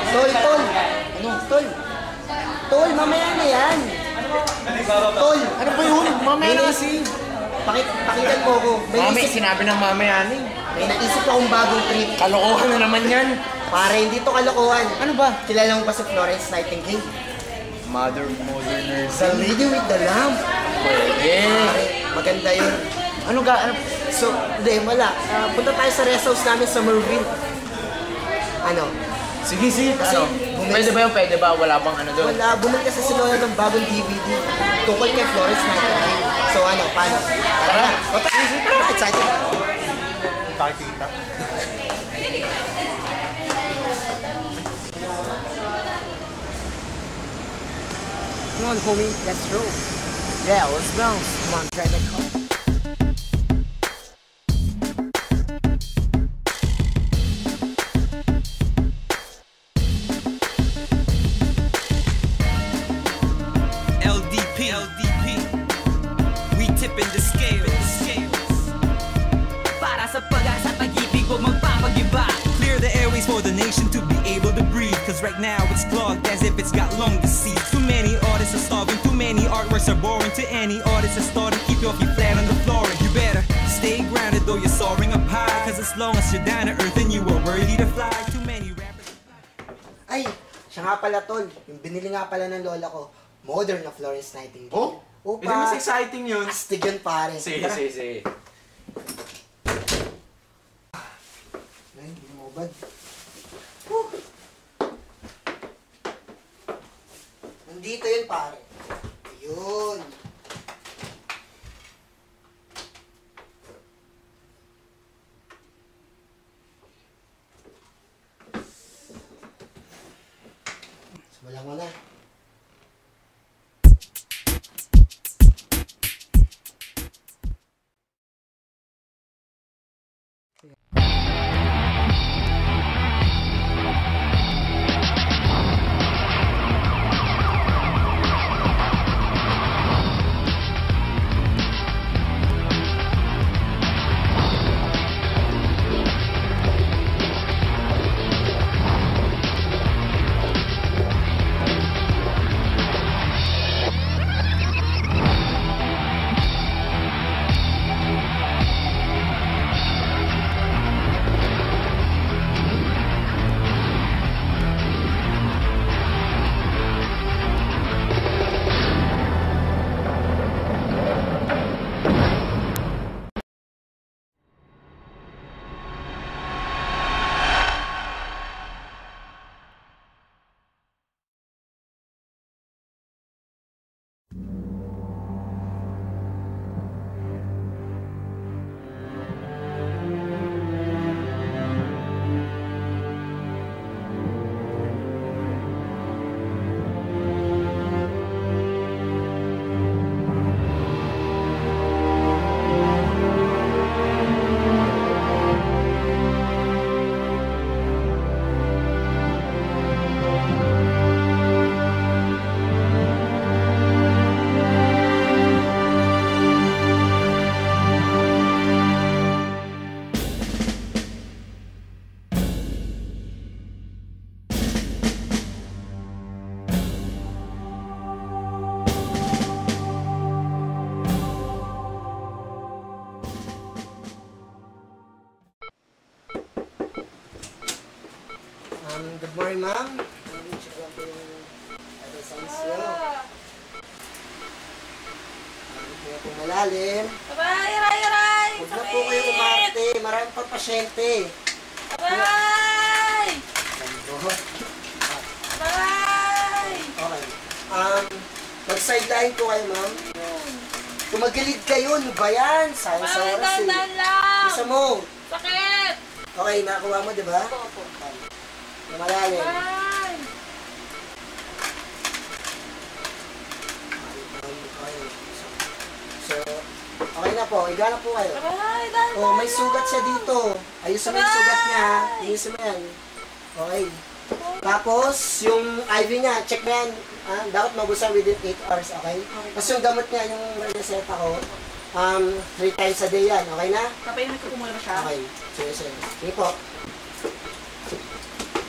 Tol, tol. Ano? Tol. Tol, mamaya na yan. Tol. Ano ba yun? Mamaya na kasi. Pakinggan mo ako. Mami, sinabi ng mamaya ni. May naisip akong bagong trip. Kalokohan na naman yan. Pare, hindi to kalokohan. Ano ba? Kilala mo ba si Florence Nightingale? Moderners. The Lady with the Lamp. Pwede. Pare, maganda yun. Ano ga? Ano? So, hindi, wala. Punta tayo sa rest house namin sa Merville. Ano? Sige, sige. Ano? Pwede ba yun? Pwede ba? Wala bang ano doon? Wala. Bumili kasi si Lola ng bagong DVD. Tungkol kay Florence Nightingale. So, ano? Paano? Tara na. O, tara. Excited. Pakikita. Come on, homie. Let's roll. Yeah, let's bounce. Come on, try that car. LDP, we tipping the scales. Para sa pag-asa, pag-ibig, huwag magpapagiba. Clear the airways for the nation to be able to breathe. Cause right now it's clogged as if it's got lung disease. Too many artists are starving, too many artworks are boring. To any artist that's starting, keep your feet flat on the floor. And you better stay grounded though you're soaring up high. Cause as long as you're down to earth, then you are worthy to fly. Too many rappers. Ay, siya nga pala, tol. Yung binili nga pala ng lola ko. Modern na Florence Nightingale. Oh? Opa. Hindi mas exciting yun. Astig yun, pare. Sige, Tara. sige, sige. Ay, hindi mo ubad. Nandito yun, pare. Yun. Wala mo na. Good morning, ma'am. Check lang po yung adolescence nyo. Kaya po malalim. Aray, aray, aray! Huwag na po kayo umarte. Maraming pa pasyente. Aray! Gando. Aray! Okay. Mag-sideline po kayo, ma'am. Tumagilid kayo. Ano ba yan? Sayang sa oras eh. Dandan lang! Isa mo. Sakit! Okay, nakuha mo, di ba? Opo. Malalim. Aray! So, okay na po. Higa na po kayo. Aray, dandan Oh, may sugat siya dito. Ayusin mo yung sugat niya, ha? Ayusin mo yan. Okay. Tapos, yung IV niya, check mo yan. Dapat mabusan within 8 hours, okay? Tapos yung gamot niya, yung reseta ko, 3 times a day yan. Okay na? Kapay na kumula siya. Okay. Sige, sige. Sige po.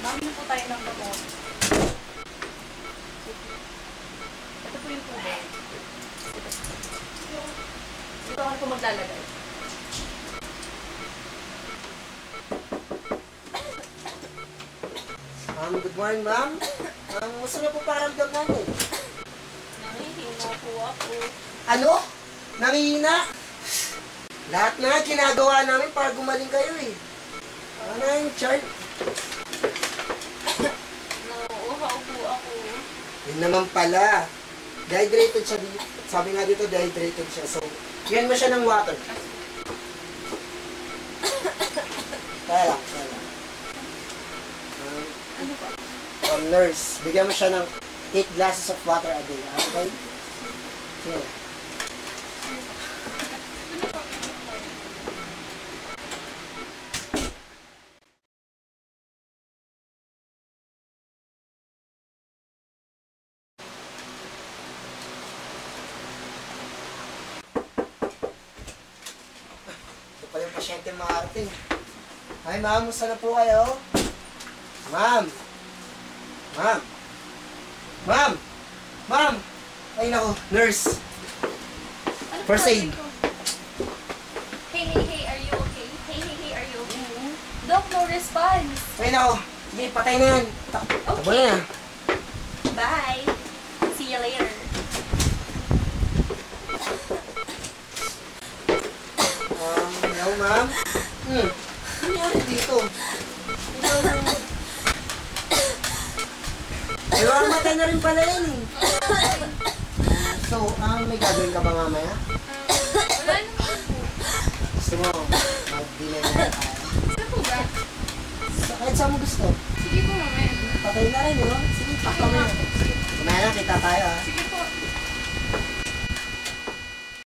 Dami na po tayo ng gamot. Ito po yung tubig. Dito ako po maglalagay. Good morning, ma'am. Musta na po paramdam namin? Nangihina po ako. Ano? Nangihina? Lahat na ginagawa namin para gumaling kayo eh. Ano yung chart? Nauuhaw po ako. Yun naman pala. Dehydrated siya dito. Sabi nga dito, dehydrated siya. So, yan mo siya ng water. Kaya lang. Ano ba? Nurse, bigyan mo siya ng 8 glasses of water a day. Okay? Sige. Ito pala yung pasyente Martin. Hi ma'am, musta na po kayo? Ma'am! Ma'am! Ma'am! Ma'am! Ay nako, nurse! Ano First po aid. ito? Hey, are you okay? Hey, are you okay? Doc, no response. Ay nako, sige, patay na yan. Tabo na. Bye. See you later. Hello ma'am? Ano nangyari dito? Pero ang mata na rin pala yan eh. So, may gagawin ka ba mamaya? Wala naman po. Gusto mo, mag-dinner na tayo. Ano po ba? Kahit saan mo gusto. Sige po, mamaya. Patay na rin, no? Sige, pakla mo na. Kumaya na, kita tayo ah. Sige